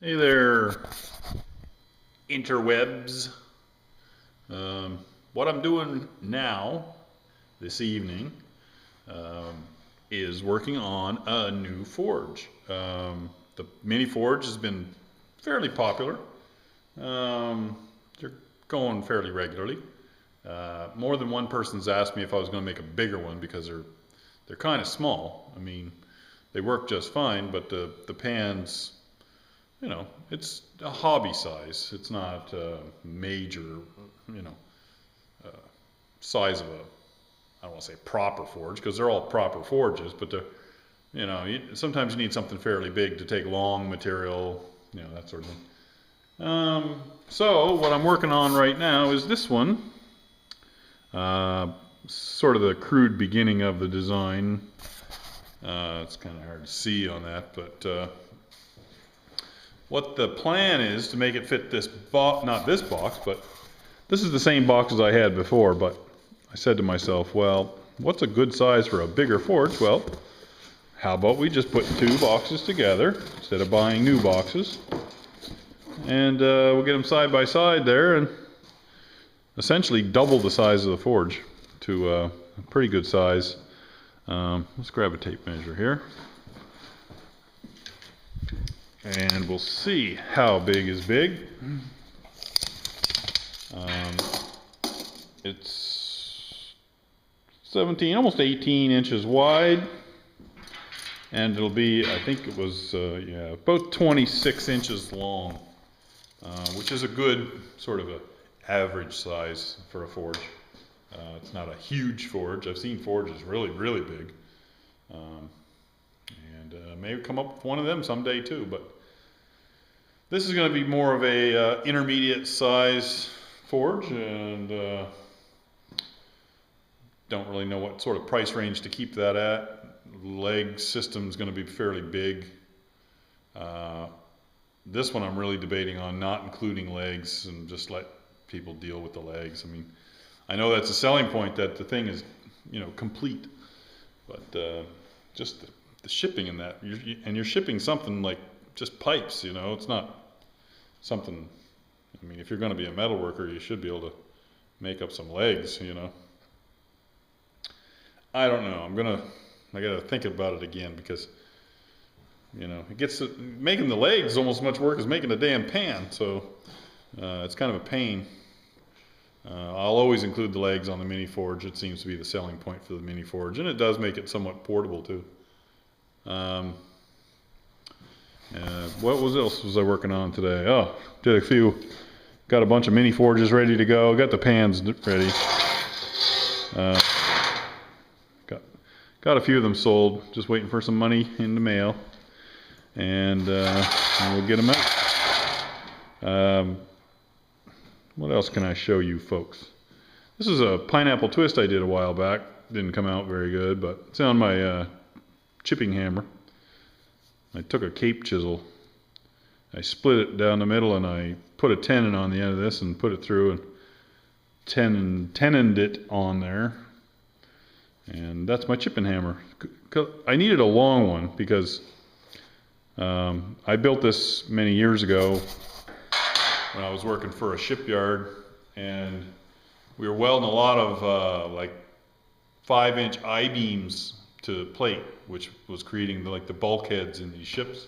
Hey there, interwebs. What I'm doing now, this evening, is working on a new forge. The mini forge has been fairly popular. They're going fairly regularly. More than one person's asked me if I was going to make a bigger one because they're kind of small. I mean, they work just fine, but the pans, you know, it's a hobby size. It's not a major, you know, size of a, I don't want to say proper forge because they're all proper forges, but you know, sometimes you need something fairly big to take long material, you know, that sort of thing. So what I'm working on right now is this one. Sort of the crude beginning of the design. It's kind of hard to see on that, but what the plan is to make it fit this box, not this box, but this is the same box as I had before, but I said to myself, well, what's a good size for a bigger forge? Well, how about we just put two boxes together instead of buying new boxes, and we'll get them side by side there and essentially double the size of the forge to a pretty good size. Let's grab a tape measure here. And we'll see how big is big. It's 17, almost 18 inches wide. And it'll be, I think it was, yeah, about 26 inches long. Which is a good sort of a average size for a forge. It's not a huge forge. I've seen forges really, really big. Maybe come up with one of them someday too, but this is going to be more of a intermediate size forge, and don't really know what sort of price range to keep that at. Leg system is going to be fairly big. This one I'm really debating on not including legs and just let people deal with the legs. I mean, I know that's a selling point that the thing is, you know, complete, but just the shipping in that, and you're shipping something like just pipes, you know, it's not something, I mean, if you're going to be a metal worker, you should be able to make up some legs, you know. I don't know, I got to think about it again because, you know, making the legs almost as much work as making a damn pan, so it's kind of a pain. I'll always include the legs on the mini forge. It seems to be the selling point for the mini forge, and it does make it somewhat portable too. What else was I working on today? Oh, got a bunch of mini forges ready to go. Got the pans ready. Got a few of them sold. Just waiting for some money in the mail, and we'll get them out. What else can I show you folks? This is a pineapple twist I did a while back. Didn't come out very good, but it's on my chipping hammer. I took a cape chisel, I split it down the middle, and I put a tenon on the end of this and put it through and tenoned it on there. And that's my chipping hammer. I needed a long one because I built this many years ago when I was working for a shipyard, and we were welding a lot of like 5-inch I-beams to plate, which was creating the bulkheads in these ships.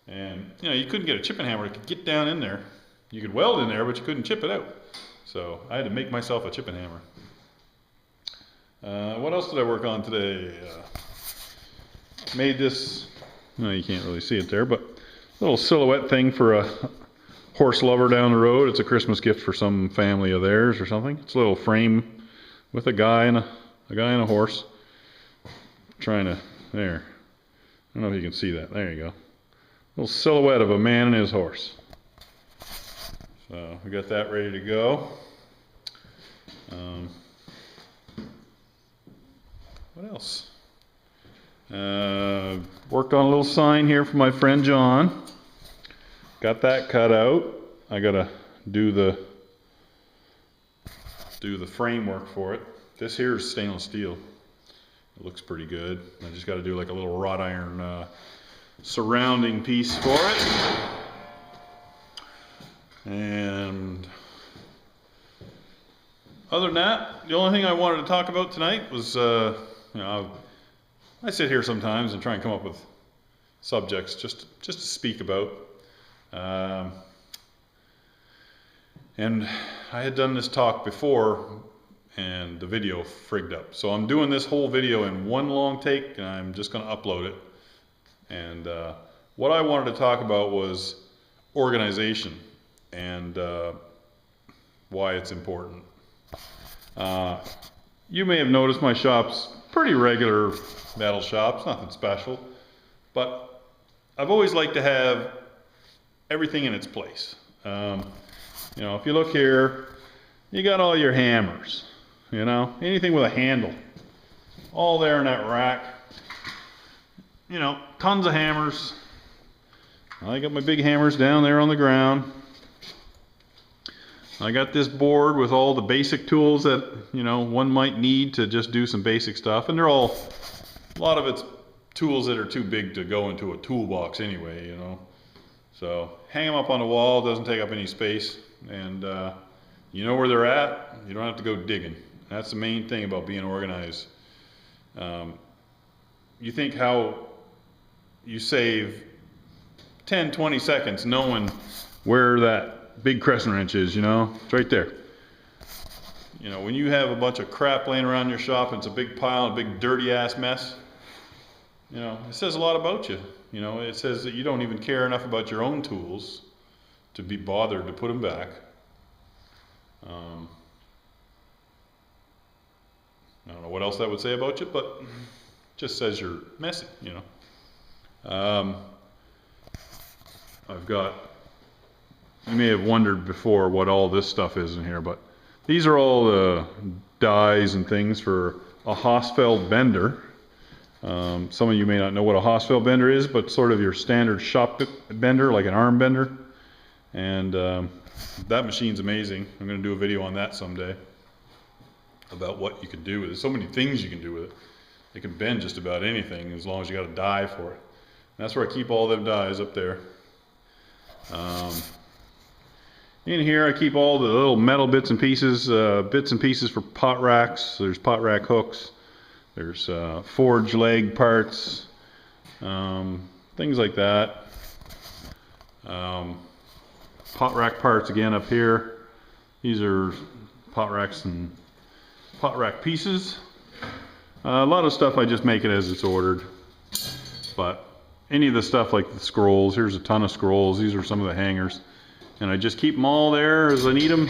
And you know, you couldn't get a chipping hammer to get down in there. You could weld in there, but you couldn't chip it out. So I had to make myself a chipping hammer. What else did I work on today? Made this, well, you can't really see it there, but a little silhouette thing for a horse lover down the road. It's a Christmas gift for some family of theirs or something. It's a little frame with a guy and a horse. There. I don't know if you can see that. There you go. Little silhouette of a man and his horse. So we got that ready to go. What else? Worked on a little sign here for my friend John. Got that cut out. I gotta do the framework for it. This here is stainless steel. It looks pretty good. I just got to do like a little wrought iron surrounding piece for it. And other than that, the only thing I wanted to talk about tonight was, you know, I sit here sometimes and try and come up with subjects just to speak about. And I had done this talk before and the video frigged up. So I'm doing this whole video in one long take and I'm just going to upload it. And what I wanted to talk about was organization and why it's important. You may have noticed my shop's pretty regular metal shops, nothing special, but I've always liked to have everything in its place. You know, if you look here, you got all your hammers, you know, anything with a handle, all there in that rack. You know, tons of hammers. I got my big hammers down there on the ground. I got this board with all the basic tools that, you know, one might need to just do some basic stuff. And they're all, a lot of it's tools that are too big to go into a toolbox anyway, you know. So hang them up on the wall, doesn't take up any space. And you know where they're at, you don't have to go digging. That's the main thing about being organized. You think how you save 10, 20 seconds knowing where that big crescent wrench is, you know, it's right there. You know, when you have a bunch of crap laying around your shop and it's a big pile, a big dirty ass mess, you know, it says a lot about you. You know, it says that you don't even care enough about your own tools to be bothered to put them back. I don't know what else that would say about you, but it just says you're messy, you know. I've got, you may have wondered before what all this stuff is in here, but these are all the dies and things for a Hausfeld bender. Some of you may not know what a Hausfeld bender is, but sort of your standard shop bender, like an arm bender. And that machine's amazing. I'm going to do a video on that someday about what you can do with it. So many things you can do with it. It can bend just about anything as long as you got a die for it. And that's where I keep all them dies up there. In here I keep all the little metal bits and pieces for pot racks. There's pot rack hooks. There's forge leg parts, things like that. Pot rack parts again up here. These are pot racks and pot rack pieces. A lot of stuff I just make it as it's ordered. But any of the stuff like the scrolls, here's a ton of scrolls. These are some of the hangers. And I just keep them all there as I need them.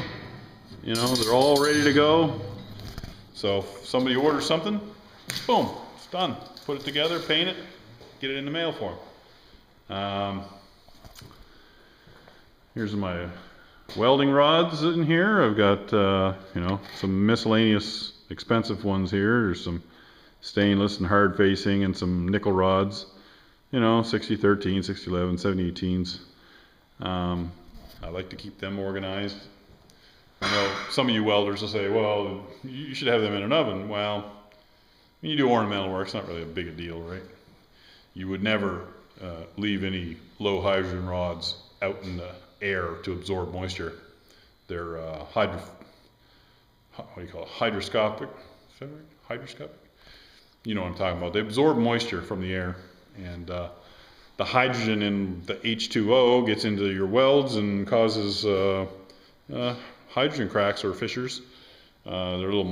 You know, they're all ready to go. So if somebody orders something, boom, it's done. Put it together, paint it, get it in the mail for them. Here's my welding rods in here. I've got, you know, some miscellaneous expensive ones here. There's some stainless and hard facing and some nickel rods. You know, 6013, 6011, 7018s. I like to keep them organized. I know some of you welders will say, well, you should have them in an oven. Well, when you do ornamental work, it's not really a big a deal, right? You would never leave any low hydrogen rods out in the air to absorb moisture. They're hydroscopic. Is that right? Hydroscopic? You know what I'm talking about. They absorb moisture from the air, and the hydrogen in the H2O gets into your welds and causes hydrogen cracks or fissures. They're little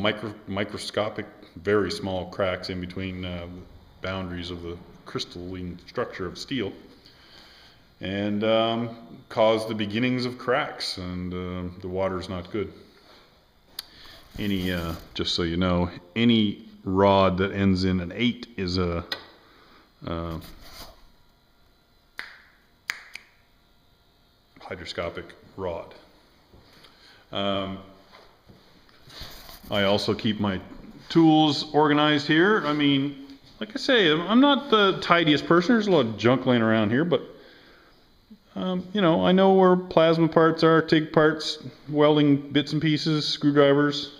microscopic, very small cracks in between the boundaries of the crystalline structure of steel, and cause the beginnings of cracks, and the water's not good. Any, just so you know, any rod that ends in an 8 is a hydroscopic rod. I also keep my tools organized here. I mean, like I say, I'm not the tidiest person. There's a lot of junk laying around here, but you know, I know where plasma parts are, TIG parts, welding bits and pieces, screwdrivers,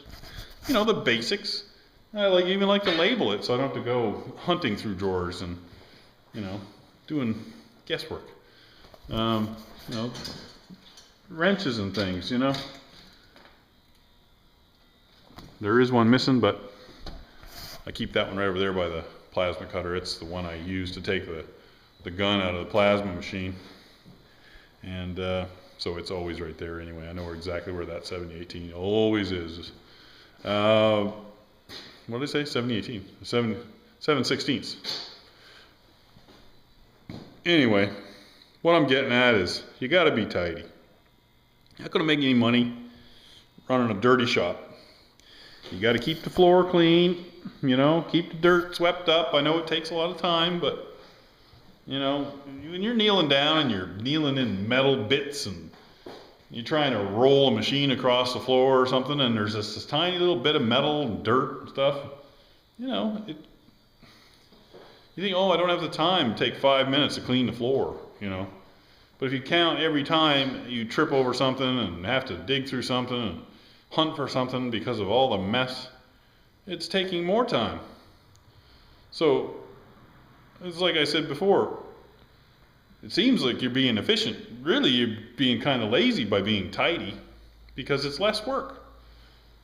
you know, the basics. I even like to label it so I don't have to go hunting through drawers and, you know, doing guesswork. You know, wrenches and things, you know. There is one missing, but I keep that one right over there by the plasma cutter. It's the one I use to take the gun out of the plasma machine. And so it's always right there anyway. I know exactly where that 7018 always is. What did I say? 7018. 7/16. Anyway, what I'm getting at is you got to be tidy. You're not going to make any money running a dirty shop. You got to keep the floor clean, you know, keep the dirt swept up. I know it takes a lot of time, but, you know, when you're kneeling down and you're kneeling in metal bits and you're trying to roll a machine across the floor or something, and there's this tiny little bit of metal and dirt and stuff, you know, you think, oh, I don't have the time to take 5 minutes to clean the floor, you know. But if you count every time you trip over something and have to dig through something and hunt for something because of all the mess, it's taking more time. So, it's like I said before, it seems like you're being efficient. Really, you're being kind of lazy by being tidy because it's less work.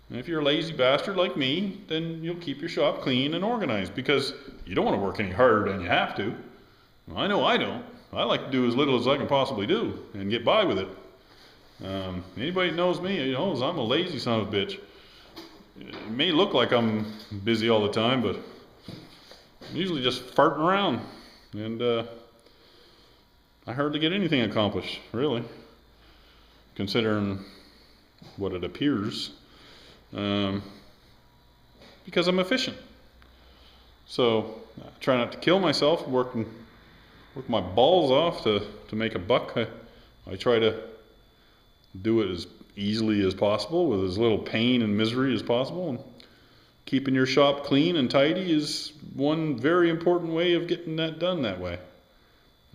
And if you're a lazy bastard like me, then you'll keep your shop clean and organized because you don't want to work any harder than you have to. Well, I know I don't. I like to do as little as I can possibly do and get by with it. Anybody that knows me, knows I'm a lazy son of a bitch. It may look like I'm busy all the time, but I'm usually just farting around. And I hardly get anything accomplished, really, considering what it appears. Because I'm efficient. So I try not to kill myself work my balls off to make a buck. I try to do it as easily as possible with as little pain and misery as possible. And keeping your shop clean and tidy is one very important way of getting that done that way.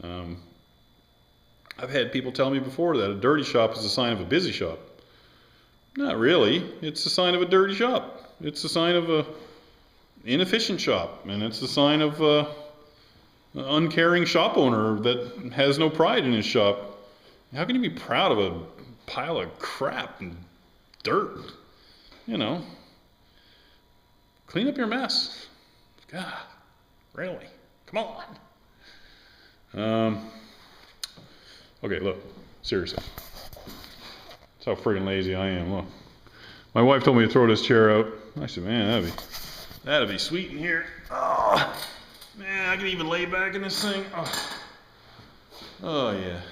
I've had people tell me before that a dirty shop is a sign of a busy shop. Not really. It's a sign of a dirty shop. It's a sign of a inefficient shop, and it's a sign of an uncaring shop owner that has no pride in his shop. How can you be proud of a pile of crap and dirt? You know, clean up your mess. God, really? Come on. Okay, look, seriously. That's how friggin' lazy I am. Look, my wife told me to throw this chair out. I said, man, that'd be sweet in here. Oh, man, I can even lay back in this thing. Oh yeah.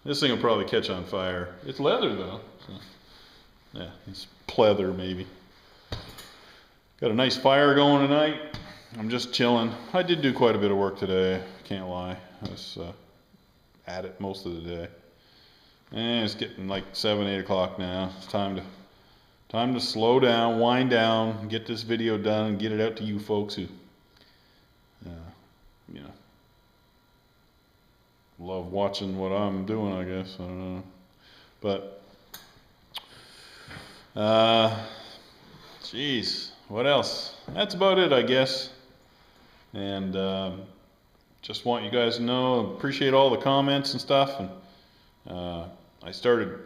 This thing will probably catch on fire. It's leather though. So, yeah, it's pleather maybe. Got a nice fire going tonight. I'm just chilling. I did do quite a bit of work today. Can't lie. I was at it most of the day. And it's getting like 7, 8 o'clock now. It's time to slow down, wind down, get this video done, and get it out to you folks who, love watching what I'm doing, I guess. I don't know. But, geez, what else? That's about it, I guess. And just want you guys to know, appreciate all the comments and stuff. And I started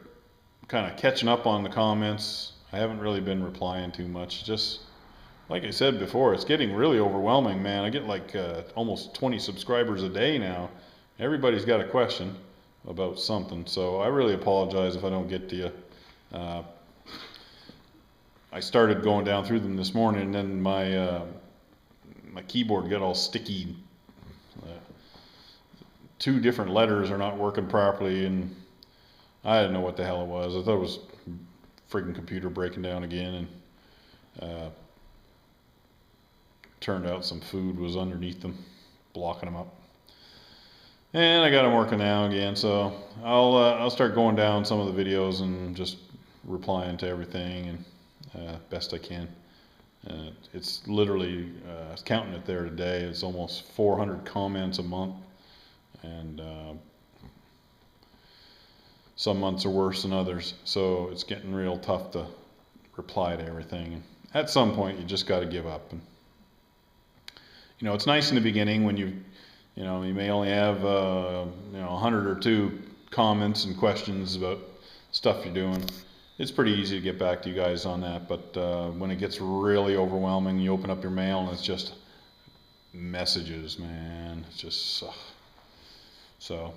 kind of catching up on the comments. I haven't really been replying too much. Just like I said before, it's getting really overwhelming, man. I get like almost 20 subscribers a day now. Everybody's got a question about something, so I really apologize if I don't get to you. I started going down through them this morning, and then my keyboard got all sticky. 2 different letters are not working properly, and I didn't know what the hell it was. I thought it was friggin' computer breaking down again, and turned out some food was underneath them, blocking them up. And I got them working now again, so I'll start going down some of the videos and just replying to everything and best I can. It's literally counting it there today. It's almost 400 comments a month, and some months are worse than others, so it's getting real tough to reply to everything. And at some point, you just got to give up. And it's nice in the beginning when you may only have 100 or 2 comments and questions about stuff you're doing. It's pretty easy to get back to you guys on that, but when it gets really overwhelming, you open up your mail and it's just messages, man. It's just so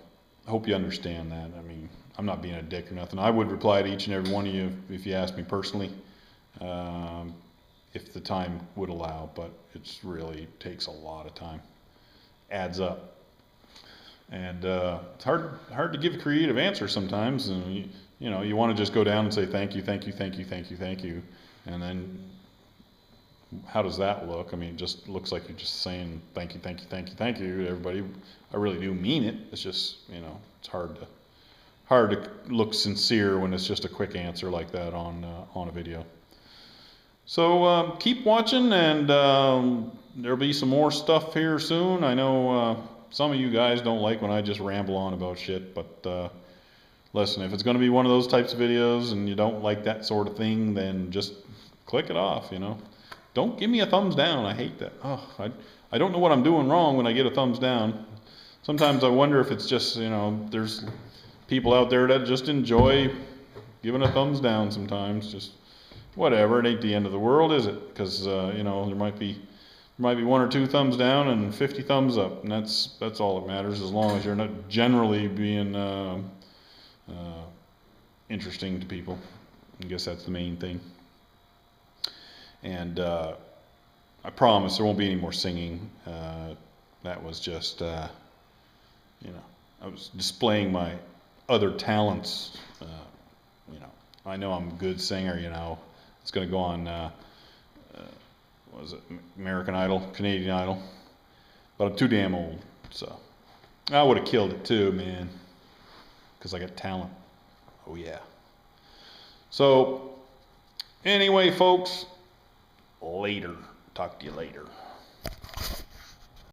I hope you understand that. I mean, I'm not being a dick or nothing. I would reply to each and every one of you if you asked me personally, if the time would allow, but it's really takes a lot of time. Adds up. And it's hard to give a creative answer sometimes, and you know, you want to just go down and say thank you, thank you, thank you, thank you, thank you, and then how does that look? I mean, it just looks like you're just saying thank you, thank you, thank you, thank you to everybody. I really do mean it. It's just, you know, it's hard to look sincere when it's just a quick answer like that on a video. So keep watching, and there'll be some more stuff here soon. I know some of you guys don't like when I just ramble on about shit, but listen, if it's going to be one of those types of videos and you don't like that sort of thing, then just click it off, you know. Don't give me a thumbs down. I hate that. Oh, I don't know what I'm doing wrong when I get a thumbs down. Sometimes I wonder if it's just, you know, there's people out there that just enjoy giving a thumbs down sometimes. Just whatever. It ain't the end of the world, is it? Because, you know, there might be one or two thumbs down and 50 thumbs up, and that's all that matters, as long as you're not generally being interesting to people. I guess that's the main thing. And I promise there won't be any more singing. That was just, you know, I was displaying my other talents. You know, I know I'm a good singer, you know. It's going to go on, what was it, American Idol, Canadian Idol. But I'm too damn old, so. I would have killed it too, man. Because I got talent. Oh, yeah. So, anyway, folks. Later. Talk to you later.